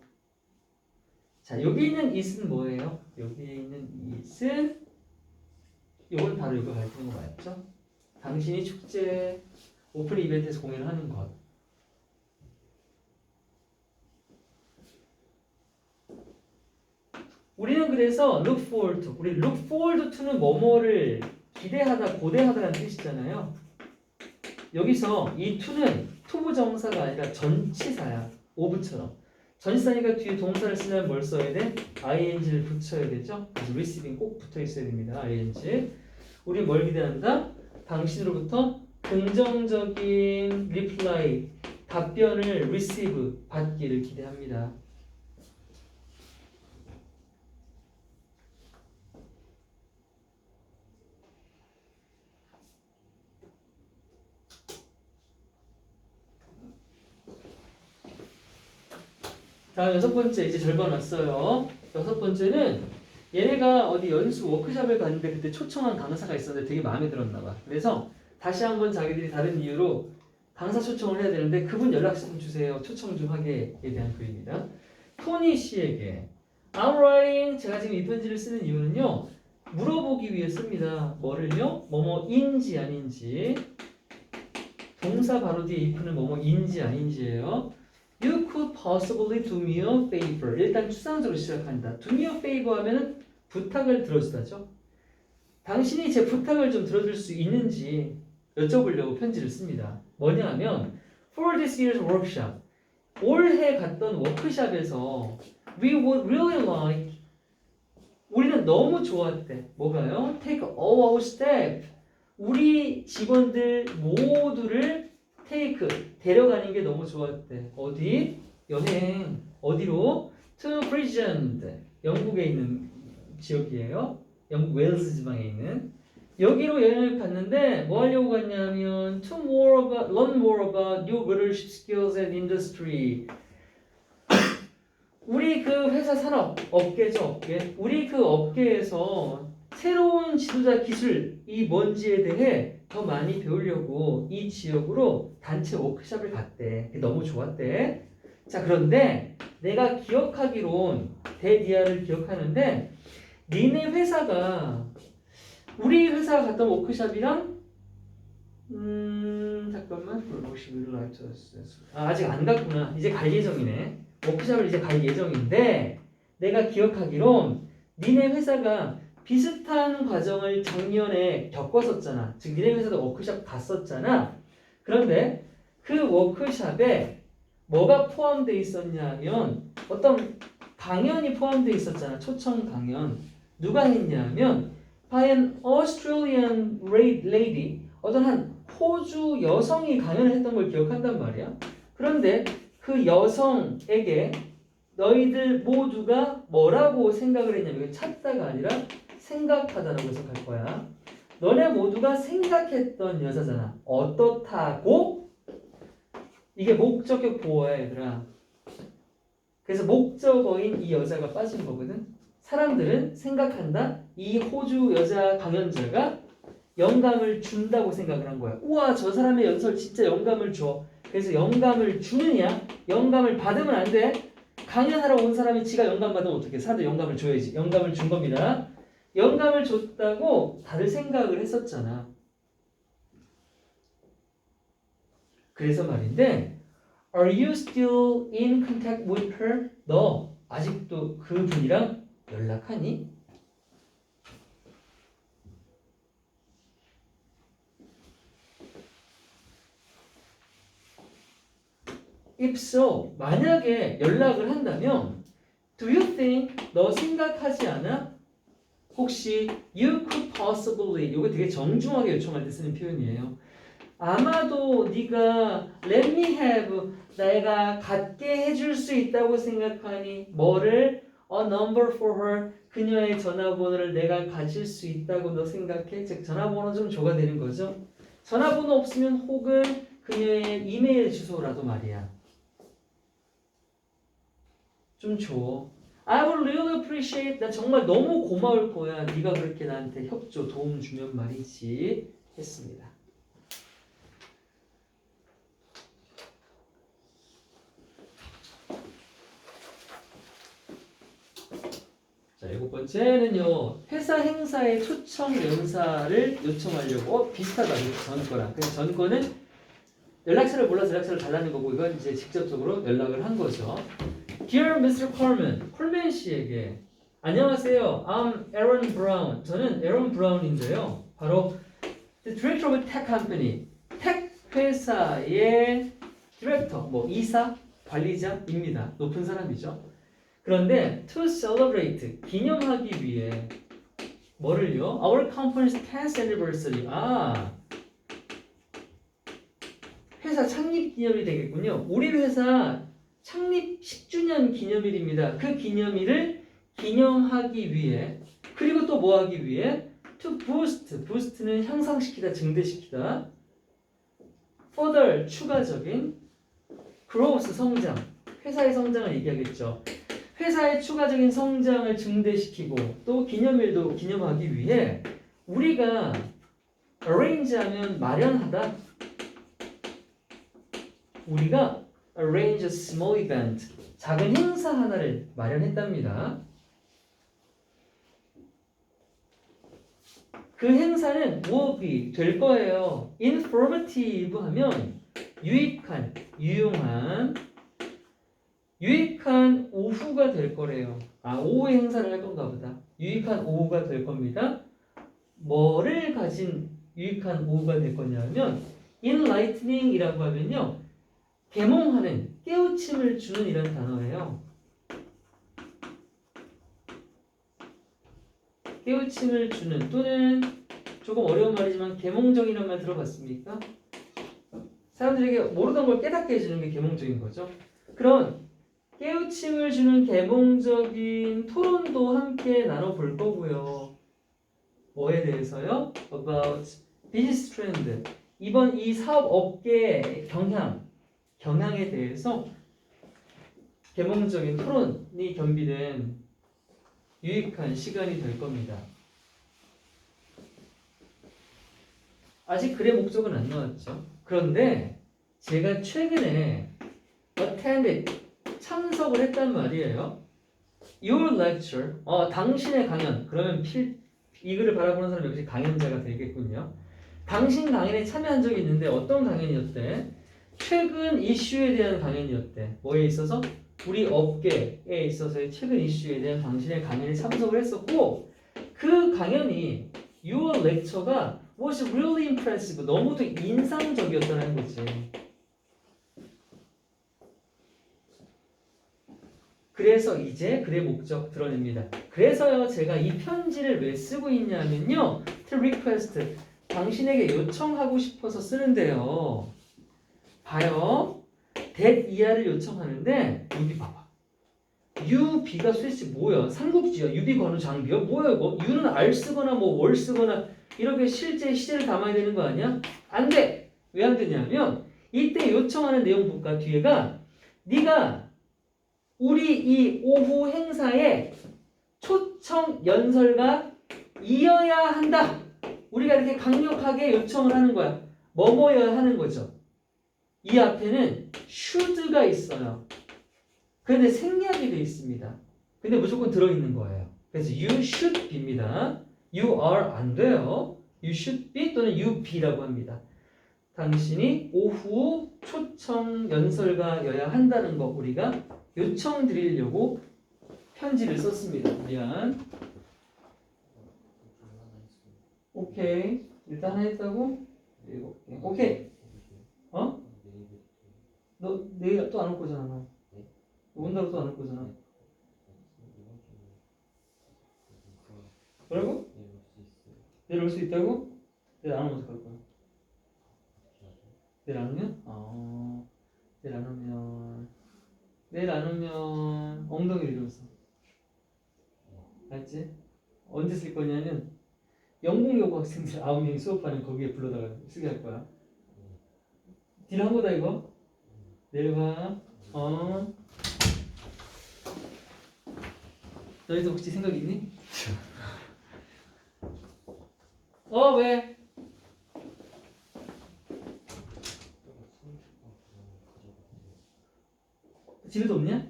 자, 여기 있는 it은 뭐예요? 여기 있는 it은 이건 바로 이거 가르치는 거 맞죠? 당신이 축제 오픈 이벤트에서 공연을 하는 것. 우리는 그래서 look forward to, 우리 look forward to는 뭐뭐를 기대하다, 고대하다라는 뜻이잖아요. 여기서 이 to는 투부정사가 아니라 전치사야. of처럼. 전치사니까 뒤에 동사를 쓰려면 뭘 써야 돼? ing를 붙여야 되죠. 그래서 receiving 꼭 붙어 있어야 됩니다. ing. 우리 뭘 기대한다? 당신으로부터 긍정적인 reply, 답변을 receive, 받기를 기대합니다. 다음 여섯 번째 이제 절반 왔어요. 여섯 번째는 얘네가 어디 연수 워크숍을 갔는데 그때 초청한 강사가 있었는데 되게 마음에 들었나 봐. 그래서 다시 한번 자기들이 다른 이유로 강사 초청을 해야 되는데 그분 연락처 좀 주세요. 초청 좀 하게에 대한 글입니다. 토니 씨에게 I'm writing, 제가 지금 이 편지를 쓰는 이유는요. 물어보기 위해 씁니다. 뭐를요? 뭐뭐인지 아닌지. 동사 바로 뒤에 if는 뭐뭐인지 아닌지예요. You could possibly do me a favor. 일단 추상적으로 시작한다. Do me a favor 하면은 부탁을 들어주다죠. 당신이 제 부탁을 좀 들어줄 수 있는지 여쭤보려고 편지를 씁니다. 뭐냐 하면 For this year's workshop, 올해 갔던 워크숍에서 We would really like, 우리는 너무 좋았대. 뭐가요? Take all our staff, 우리 직원들 모두를 take, 데려가는 게 너무 좋았대. 어디? 여행. 어디로? To Bridgend, 영국에 있는 지역이에요. 영국 웨일스 지방에 있는. 여기로 여행을 갔는데 뭐 하려고 갔냐면 to more about, learn more about new leadership skills and industry. 우리 그 회사 산업, 업계죠, 업계. 우리 그 업계에서 새로운 지도자 기술이 뭔지에 대해 더 많이 배우려고 이 지역으로 단체 워크숍을 갔대. 너무 좋았대. 자, 그런데 내가 기억하기론 대디아를 기억하는데 니네 회사가 우리 회사가 갔던 워크숍이랑 잠깐만 아직 안 갔구나. 이제 갈 예정이네. 워크숍을 이제 갈 예정인데 내가 기억하기론 니네 회사가 비슷한 과정을 작년에 겪었었잖아. 즉 니네 회사도 워크숍 갔었잖아. 그런데 그 워크숍에 뭐가 포함되어 있었냐면 어떤 강연이 포함되어 있었잖아. 초청 강연. 누가 했냐면 by an Australian lady, 어떤 한 호주 여성이 강연을 했던 걸 기억한단 말이야. 그런데 그 여성에게 너희들 모두가 뭐라고 생각을 했냐면 찾다가 아니라 생각하다라고 해석할 거야. 너네 모두가 생각했던 여자잖아. 어떻다고? 이게 목적격 보어야 얘들아. 그래서 목적어인 이 여자가 빠진 거거든. 사람들은 생각한다. 이 호주 여자 강연자가 영감을 준다고 생각을 한 거야. 우와, 저 사람의 연설 진짜 영감을 줘. 그래서 영감을 주느냐? 영감을 받으면 안 돼. 강연하러 온 사람이 지가 영감 받으면 어떡해? 사람들 영감을 줘야지. 영감을 준 겁니다. 영감을 줬다고 다들 생각을 했었잖아. 그래서 말인데 Are you still in contact with her? 너 아직도 그 분이랑 연락하니? If so, 만약에 연락을 한다면 Do you think, 너 생각하지 않아? 혹시 You could possibly, 이거 되게 정중하게 요청할 때 쓰는 표현이에요. 아마도 네가 Let me have, 내가 갖게 해줄 수 있다고 생각하니 뭐를? A number for her, 그녀의 전화번호를 내가 가질 수 있다고 너 생각해? 즉 전화번호 좀 줘가 되는 거죠. 전화번호 없으면 혹은 그녀의 이메일 주소라도 말이야. 좀 줘. I would really appreciate. 나 정말 너무 고마울 거야. 네가 그렇게 나한테 협조, 도움 주면 말이지. 했습니다. 자, 7번째는요. 회사 행사에 초청 연사를 요청하려고 비슷하다. 전 거랑. 그래서 전 거는 연락처를 몰라서 연락처를 달라는 거고 이건 이제 직접적으로 연락을 한 거죠. Dear Mr. Coleman, 콜맨 씨에게 안녕하세요. I'm Aaron Brown. 저는 에런 브라운인데요. 바로 the director of a tech company. 텍 회사의 디렉터, 뭐 이사, 관리자입니다. 높은 사람이죠. 그런데 to celebrate 기념하기 위해 뭐를요? Our company's 10th anniversary. 회사 창립 기념일이 되겠군요. 우리 회사 창립 10주년 기념일입니다. 그 기념일을 기념하기 위해 그리고 또 뭐 하기 위해 to boost, boost는 향상시키다, 증대시키다. further, 추가적인 growth, 성장. 회사의 성장을 얘기하겠죠. 회사의 추가적인 성장을 증대시키고 또 기념일도 기념하기 위해 우리가 arrange하면 마련하다. 우리가 arrange a small event, 작은 행사 하나를 마련했답니다. 그 행사는 will be, 될 거예요. informative 하면 유익한, 유용한, 유익한 오후가 될 거래요. 오후에 행사를 할 건가 보다. 유익한 오후가 될 겁니다. 뭐를 가진 유익한 오후가 될 거냐면 enlightening이라고 하면요. 계몽하는, 깨우침을 주는 이런 단어예요. 깨우침을 주는 또는 조금 어려운 말이지만 계몽적이라는 말 들어봤습니까? 사람들에게 모르던 걸 깨닫게 해주는 게 계몽적인 거죠. 그런 깨우침을 주는 계몽적인 토론도 함께 나눠볼 거고요. 뭐에 대해서요? About business trend. 이번 이 사업 업계의 경향에 대해서 계몽적인 토론이 겸비된 유익한 시간이 될 겁니다. 아직 글의 목적은 안 나왔죠. 그런데 제가 최근에 attended, 참석을 했단 말이에요. Your lecture, 당신의 강연. 그러면 이 글을 바라보는 사람 역시 강연자가 되겠군요. 당신 강연에 참여한 적이 있는데 어떤 강연이었대? 최근 이슈에 대한 강연이었대. 뭐에 있어서? 우리 업계에 있어서의 최근 이슈에 대한 당신의 강연에 참석을 했었고 그 강연이 Your lecture가 was really impressive. 너무도 인상적이었다는 거지. 그래서 이제 글의 목적 드러냅니다. 그래서요 제가 이 편지를 왜 쓰고 있냐면요. to request, 당신에게 요청하고 싶어서 쓰는데요. 봐요. that 이하를 요청하는데 여기 봐봐. UB가 도대체 뭐야? 삼국지야? 유비 관우 장비야? 뭐야 이거? U는 R 쓰거나 뭐 월 쓰거나 이렇게 실제 시제를 담아야 되는 거 아니야? 안 돼! 왜 안 되냐면 이때 요청하는 내용 볼까? 뒤에가 네가 우리 이 오후 행사에 초청 연설가 이어야 한다. 우리가 이렇게 강력하게 요청을 하는 거야. 뭐뭐여야 하는 거죠. 이 앞에는 should가 있어요. 근데 생략이 되어 있습니다. 근데 무조건 들어있는 거예요. 그래서 you should be입니다. you are 안 돼요. you should be 또는 you be라고 합니다. 당신이 오후 초청 연설가여야 한다는 거 우리가 요청 드리려고 편지를 썼습니다. 미안. 오케이. 일단 하나 했다고? 7개. 오케이. 어? 너 내일 또 안 올 거잖아. 너 온다고 또 안 올 거잖아. 뭐라고? 내일 올 수 있다고? 내일 안 오면 어떡할 거야? 내일 안 오면? 내일 안 오면 엉덩이를 이러면서. 알지? 언제 쓸 거냐면 영국여고 학생들 9명이 수업하는 거기에 불러다가 쓰게 할 거야. 딜 한 거다 이거. 내일 봐. 너희도 혹시 생각 있니? 왜? 집에도 없냐?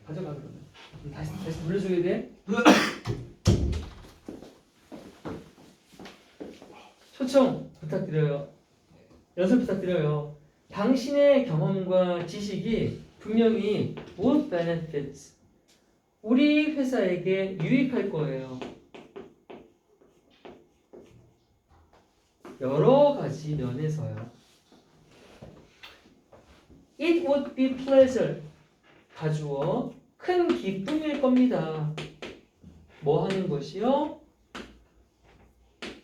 가져가 그러면. 다시 물려줘야 돼. 초청 부탁드려요. 연습 부탁드려요. 당신의 경험과 지식이 분명히 would benefits 우리 회사에게 유익할 거예요. 여러 가지 면에서요. It would be pleasure 가주어 큰 기쁨일 겁니다. 뭐 하는 것이요?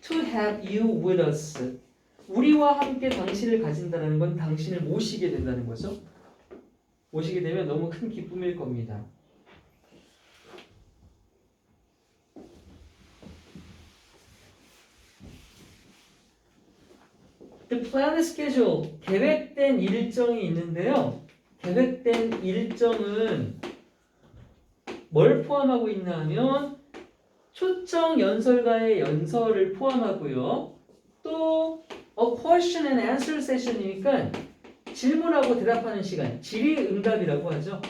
To have you with us 우리와 함께 당신을 가진다는 건 당신을 모시게 된다는 거죠. 모시게 되면 너무 큰 기쁨일 겁니다. The planned schedule, 계획된 일정이 있는데요. 계획된 일정은 뭘 포함하고 있나 하면 초청 연설가의 연설을 포함하고요. 또 question and answer session이니까 질문하고 대답하는 시간, 질의응답이라고 하죠.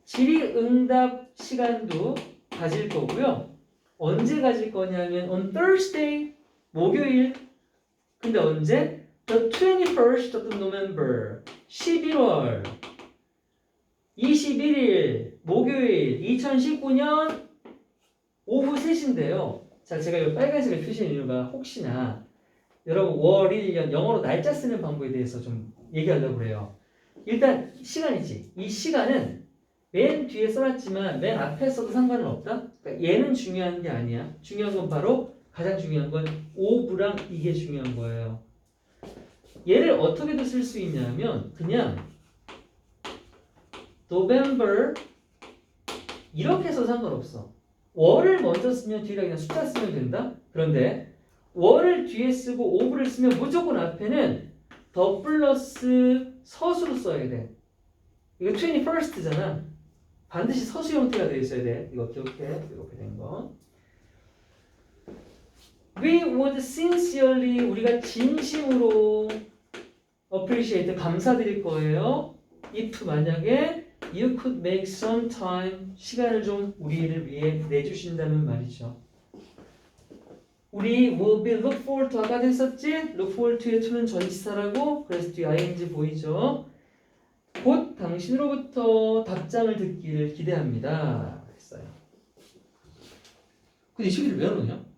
질의응답 시간도 가질 거고요. 언제 가질 거냐면 on Thursday, 목요일. 근데 언제? The 21st of November, 11월 21일 목요일 2019년 오후 3시인데요. 자, 제가 이 빨간색을 표시한 이유가 혹시나 여러분 월, 일, 년 영어로 날짜 쓰는 방법에 대해서 좀 얘기하려고 그래요. 일단 시간이지. 이 시간은 맨 뒤에 써놨지만 맨 앞에 써도 상관은 없다. 그러니까 얘는 중요한 게 아니야. 중요한 건 바로 가장 중요한 건 오브랑 이게 중요한 거예요. 얘를 어떻게도 쓸 수 있냐면 그냥 November 이렇게 해서 상관없어. 월을 먼저 쓰면 뒤에다 그냥 숫자 쓰면 된다. 그런데 월을 뒤에 쓰고 오브를 쓰면 무조건 앞에는 더 플러스 서수로 써야 돼. 이거 21st잖아. 반드시 서수 형태가 되어 있어야 돼. 이거 기억해. 이렇게 된 거. We would sincerely 우리가 진심으로 appreciate 감사드릴 거예요. If 만약에 you could make some time 시간을 좀 우리를 위해 내주신다는 말이죠. 우리 will be look forward to 아까 했었지? look forward to의 to는 전치사라고 그래서 뒤에 ing 보이죠? 곧 당신으로부터 답장을 듣기를 기대합니다. 했어요. 근데 이 시기를 왜 안 오냐?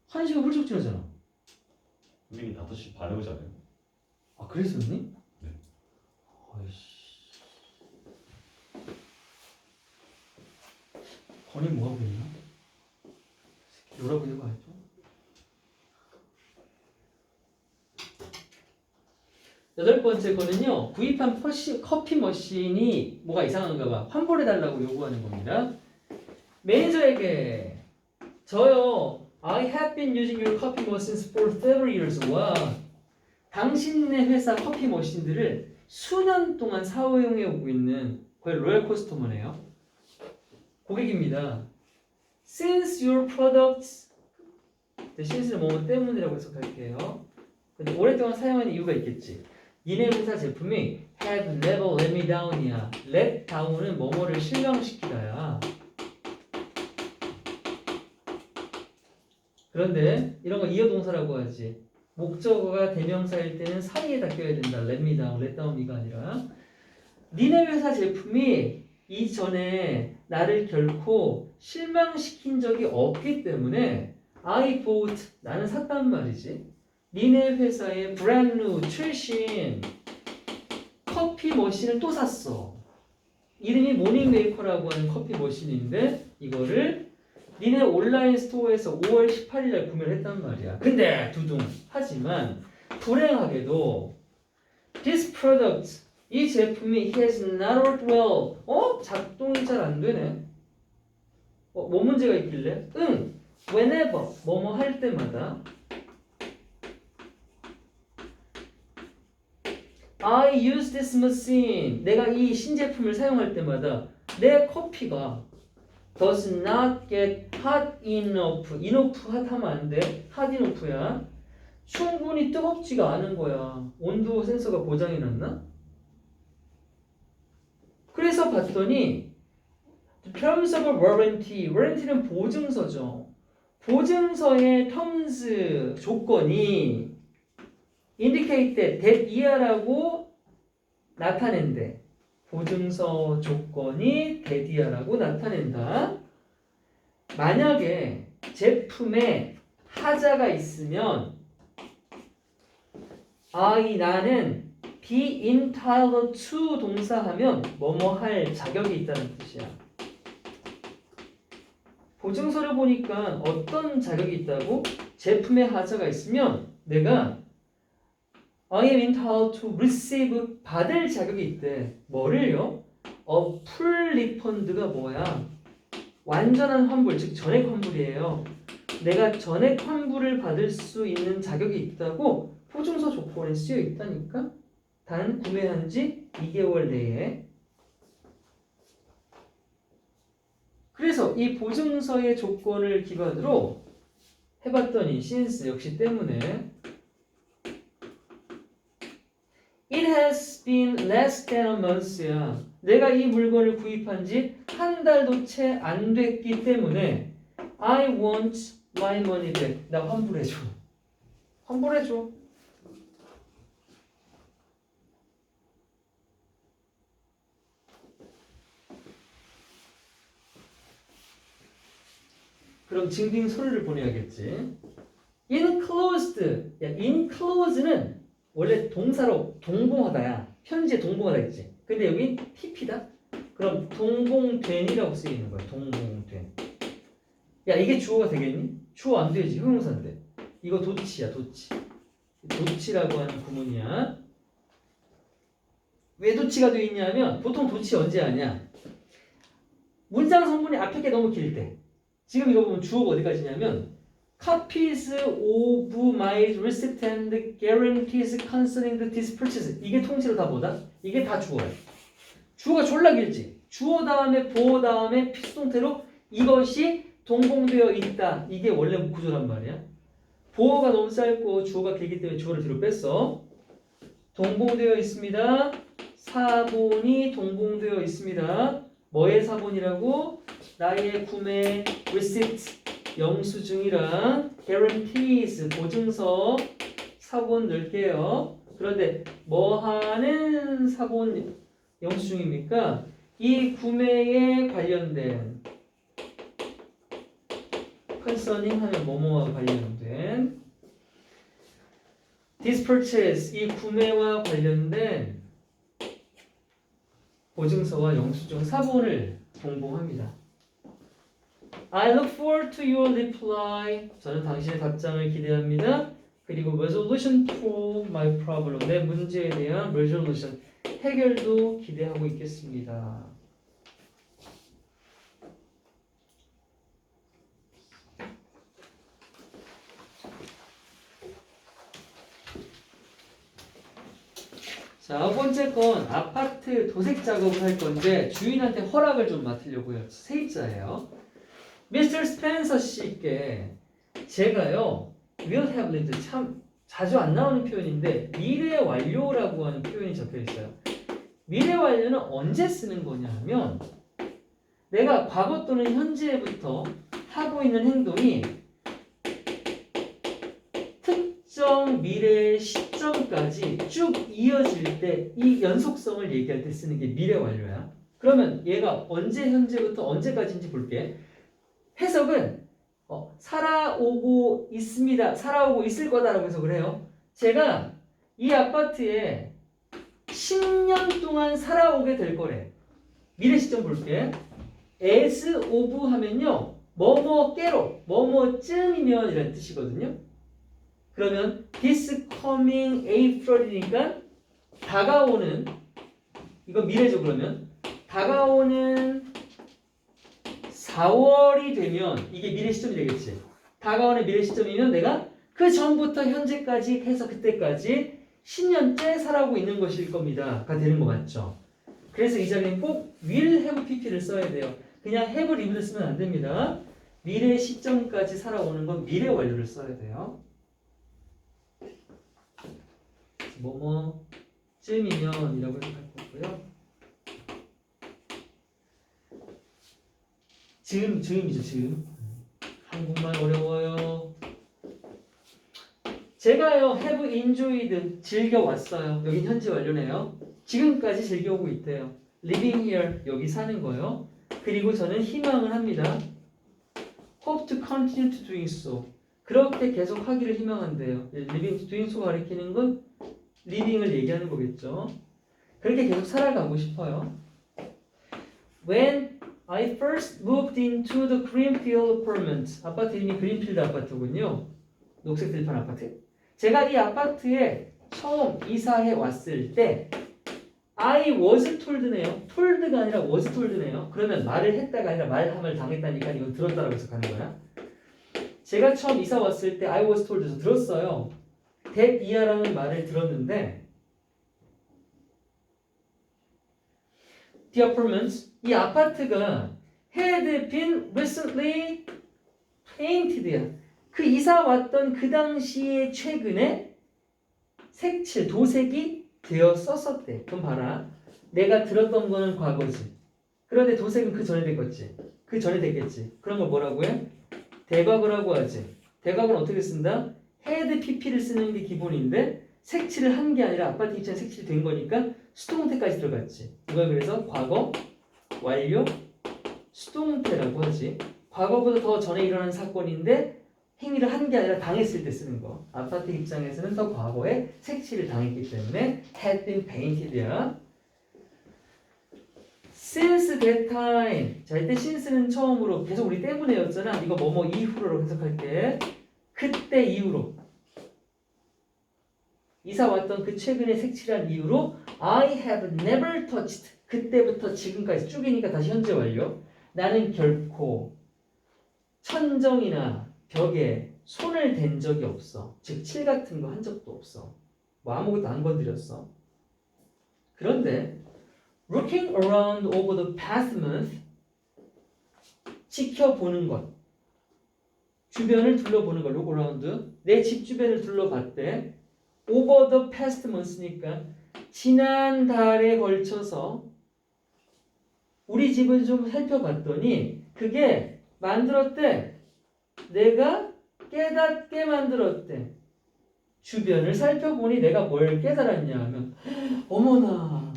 1시가 훌쩍 지나잖아. 선생님 5시 반에 오잖아요. 아, 그랬었니? 네. 어이씨. 건이 뭐 하고 있나? 놀아고 있는 거 아니죠? 여덟 번째 거는요. 구입한 커피 머신이 뭐가 이상한가 봐. 환불해달라고 요구하는 겁니다. 매니저에게 저요. I have been using your coffee machines for several years. 와, 당신네 회사 커피 머신들을 수년 동안 사용해 오고 있는 거의 로얄 커스터머네요. 고객입니다. Since your products, since는 뭐뭐 때문이라고 해석할게요. 근데 오랫동안 사용한 이유가 있겠지. 니네 회사 제품이 have never let me down이야. let down은 뭐뭐를 실망시키다야. 그런데 이런 거 이어동사라고 하지. 목적어가 대명사일 때는 사이에다 껴야 된다. let me down, let down이가 아니라 니네 회사 제품이 이전에 나를 결코 실망시킨 적이 없기 때문에 I bought, 나는 샀단 말이지. 니네 회사의 brand new, 최신 커피 머신을 또 샀어. 이름이 모닝메이커라고 하는 커피 머신인데 이거를 니네 온라인 스토어에서 5월 18일 날 구매를 했단 말이야. 근데 두둥. 하지만 불행하게도 this product, 이 제품이 it has not worked well. 작동이 잘 안 되네. 뭐 문제가 있길래? whenever, 뭐뭐 할 때마다 I use this machine. 내가 이 신제품을 사용할 때마다 내 커피가 does not get hot enough. enough hot 하면 안 돼. hot enough야. 충분히 뜨겁지가 않은 거야. 온도 센서가 고장이 났나? 그래서 봤더니 terms of warranty. warranty는 보증서죠. 보증서의 terms 조건이 indicate that 이하라고 나타낸대. 보증서 조건이 that 이하라고 나타낸다. 만약에 제품에 하자가 있으면 나는 be entitled to 동사하면 뭐뭐 할 자격이 있다는 뜻이야. 보증서를 보니까 어떤 자격이 있다고? 제품에 하자가 있으면 내가 I am entitled to receive 받을 자격이 있대. 뭐를요? A full refund가 뭐야? 완전한 환불, 즉 전액 환불이에요. 내가 전액 환불을 받을 수 있는 자격이 있다고 보증서 조건에 쓰여 있다니까? 단 구매한 지 2개월 내에. 그래서 이 보증서의 조건을 기반으로 해봤더니 since 역시 때문에 It has been less than a month야. 내가 이 물건을 구입한 지 한 달도 채 안 됐기 때문에 I want my money back. 나 환불해줘. 환불해줘. 그럼 증빙 서류를 보내야겠지. Enclosed. 야, enclose는 원래 동사로 동봉하다야. 현재 동봉하다 있지. 근데 여기 PP다. 그럼 동봉된이라고 쓰이는 거야. 동봉된. 야, 이게 주어가 되겠니? 주어 안 되지. 형용사인데. 이거 도치야, 도치. 도치라고 하는 구문이야. 왜 도치가 되어 있냐면 보통 도치 언제 하냐? 문장 성분이 앞에 게 너무 길 때. 지금 이거 보면 주어가 어디까지냐면 copies of my receipt and guarantees concerning this purchase. 이게 통째로 다 뭐다? 이게 다 주어야. 주어가 졸라 길지. 주어 다음에 보어 다음에 필수동태로 이것이 동봉되어 있다. 이게 원래 구조란 말이야. 보어가 너무 짧고 주어가 길기 때문에 주어를 뒤로 뺐어. 동봉되어 있습니다. 사본이 동봉되어 있습니다. 뭐의 사본이라고? 나의 구매 receipt 영수증이랑 guarantees 보증서 사본 넣을게요. 그런데 뭐 하는 사본 영수증입니까? 이 구매에 관련된 concerning 하면 뭐뭐와 관련된 this purchase 이 구매와 관련된 보증서와 영수증 사본을 동봉합니다. I look forward to your reply. 저는 당신의 답장을 기대합니다. 그리고 resolution to my problem. 내 문제에 대한 resolution. 해결도 기대하고 있겠습니다. 자, 첫 번째 건 아파트 도색 작업을 할 건데 주인한테 허락을 좀 맡으려고요. 세입자예요. Mr. Spencer 씨께 제가요 will have lived 참 자주 안 나오는 표현인데 미래 완료라고 하는 표현이 적혀 있어요. 미래 완료는 언제 쓰는 거냐 하면 내가 과거 또는 현재부터 하고 있는 행동이 특정 미래 시점까지 쭉 이어질 때 이 연속성을 얘기할 때 쓰는 게 미래 완료야. 그러면 얘가 언제 현재부터 언제까지인지 볼게. 해석은 살아오고 있습니다. 살아오고 있을 거다라고 해석을 해요. 제가 이 아파트에 10년 동안 살아오게 될 거래. 미래 시점 볼게. as of 하면요. 뭐뭐께로 뭐뭐쯤이면 이라는 뜻이거든요. 그러면 this coming April이니까 다가오는 이거 미래죠. 그러면 다가오는 4월이 되면 이게 미래 시점이 되겠지. 다가오는 미래 시점이면 내가 그 전부터 현재까지 해서 그때까지 10년째 살아오고 있는 것일 겁니다.가 되는 거 맞죠? 그래서 이 자리는 꼭 will have pp를 써야 돼요. 그냥 have lived를 쓰면 안 됩니다. 미래 시점까지 살아오는 건 미래 완료를 써야 돼요. 뭐뭐쯤이면이라고 해석할 거고요. 즈음이죠, 즈음. 한국말 어려워요. 제가요, have enjoyed, 즐겨왔어요. 여긴 현재 완료네요. 지금까지 즐겨오고 있대요. living here, 여기 사는 거요. 그리고 저는 희망을 합니다. hope to continue to doing so. 그렇게 계속 하기를 희망한대요. living, doing so 가리키는 건 living을 얘기하는 거겠죠. 그렇게 계속 살아가고 싶어요. When I first moved into the Greenfield apartment. 아파트 이름이 그린필드 아파트군요. 녹색 들판 아파트. 제가 이 아파트에 처음 이사해 왔을 때 I was told네요. told가 아니라 was told네요. 그러면 말을 했다가 아니라 말함을 당했다니까 이건 들었다라고 해석하는 거야. 제가 처음 이사 왔을 때 I was told에서 들었어요. that 이하라는 말을 들었는데 The apartments, 이 아파트가 had been recently painted야. 그 이사 왔던 그 당시에 최근에 색칠, 도색이 되어 썼었대. 그럼 봐라. 내가 들었던 거는 과거지. 그런데 도색은 그 전에 됐겠지. 그 전에 됐겠지. 그런 걸 뭐라고 해? 대과거라고 하지. 대과거는 어떻게 쓴다? had pp를 쓰는 게 기본인데 색칠을 한 게 아니라 아파트 입장에 색칠이 된 거니까 수동태까지 들어갔지. 이걸 그래서 과거, 완료, 수동태라고 하지. 과거보다 더 전에 일어난 사건인데 행위를 한 게 아니라 당했을 때 쓰는 거. 아파트 입장에서는 더 과거에 색칠을 당했기 때문에 had been painted야. Since that time. 자, 이때 since는 처음으로 계속 우리 때문에였잖아. 이거 뭐뭐 이후로라고 해석할게. 그때 이후로. 이사 왔던 그 최근에 색칠한 이후로 I have never touched. 그때부터 지금까지 쭉이니까 다시 현재 완료. 나는 결코 천정이나 벽에 손을 댄 적이 없어. 즉 칠 같은 거 한 적도 없어. 뭐 아무것도 안 건드렸어. 그런데 looking around over the past month, 지켜보는 것, 주변을 둘러보는 것, look around, 내 집 주변을 둘러봤대. over the past month니까 지난 달에 걸쳐서 우리 집을 좀 살펴봤더니 그게 만들었대. 내가 깨닫게 만들었대. 주변을 살펴보니 내가 뭘 깨달았냐 하면 어머나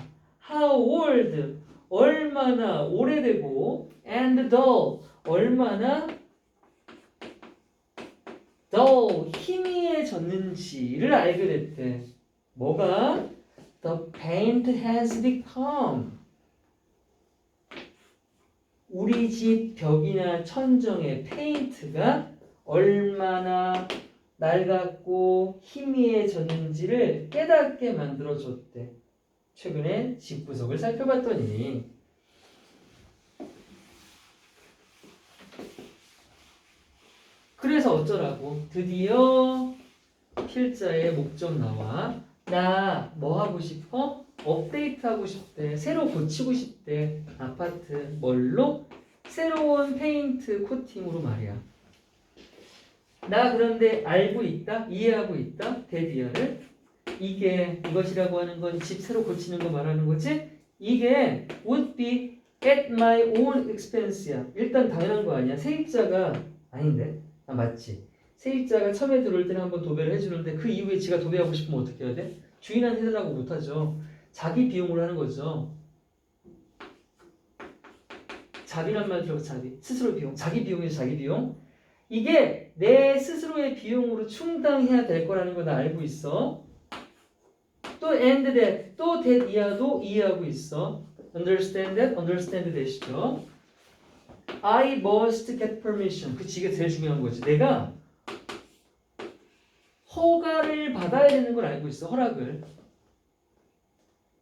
how old 얼마나 오래되고 and dull 얼마나 dull 희미해졌는지를 알게 됐대. 뭐가? The paint has become 우리 집 벽이나 천정의 페인트가 얼마나 낡았고 희미해졌는지를 깨닫게 만들어줬대. 최근에 집 구석을 살펴봤더니 그래서 어쩌라고? 드디어 필자의 목적 나와. 나 뭐 하고 싶어? 업데이트하고 싶대. 새로 고치고 싶대. 아파트 뭘로? 새로운 페인트 코팅으로 말이야. 나 그런데 알고 있다? 이해하고 있다? 데디어를 이게 이것이라고 하는 건 집 새로 고치는 거 말하는 거지? 이게 would be at my own expense야. 일단 당연한 거 아니야. 세입자가 아닌데? 아 맞지. 세입자가 처음에 들어올 때는 한번 도배를 해주는데 그 이후에 지가 도배하고 싶으면 어떻게 해야 돼? 주인한테 해달라고 못하죠. 자기 비용으로 하는 거죠. 자비란 말 들어서 자비. 스스로 비용. 자기 비용이죠. 자기 비용. 이게 내 스스로의 비용으로 충당해야 될 거라는 거 나 알고 있어. 또 and that, 또 that 이하도 이해하고 있어. understand that, understand that이죠. I must get permission. 그치, 이게 제일 중요한 거지. 내가 허가를 받아야 되는 걸 알고 있어. 허락을.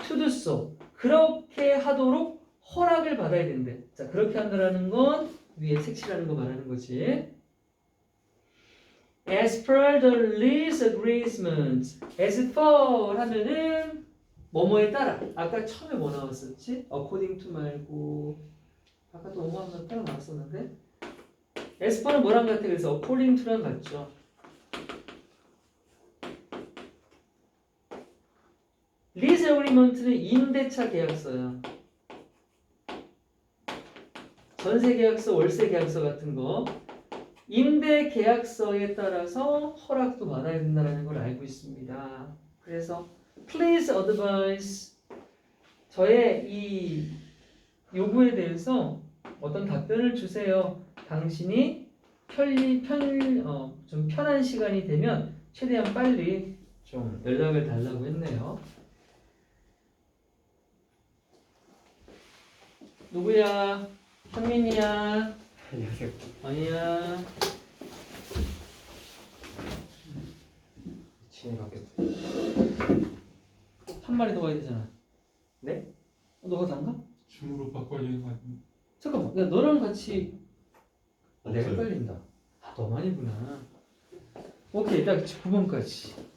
to do so. 그렇게 하도록 허락을 받아야 된대. 자, 그렇게 한다라는 건 위에 색칠하는 거 말하는 거지. as per the lease agreement, as for 하면은 뭐뭐에 따라. 아까 처음에 뭐 나왔었지? according to 말고 아까 또 뭐뭐 하나 따라 나왔었는데 as for는 뭐랑 같아? 그래서 according to랑 같죠. lease agreement는 임대차 계약서야. 전세 계약서, 월세 계약서 같은 거. 임대 계약서에 따라서 허락도 받아야 된다는 걸 알고 있습니다. 그래서 please advise 저의 이 요구에 대해서 어떤 답변을 주세요. 당신이 좀 편한 시간이 되면 최대한 빨리 좀 연락을 달라고 했네요. 누구야? 현민이야? 안녕하세요. 아니야. 진행하겠다. 한 마리 더 가야 되잖아. 네? 너가 단가? 줌으로 바꿔야 되는 거 아니에요? 잠깐만. 야 너랑 같이 내가 없어요. 헷갈린다. 아, 너만이구나. 오케이, 딱 9번까지.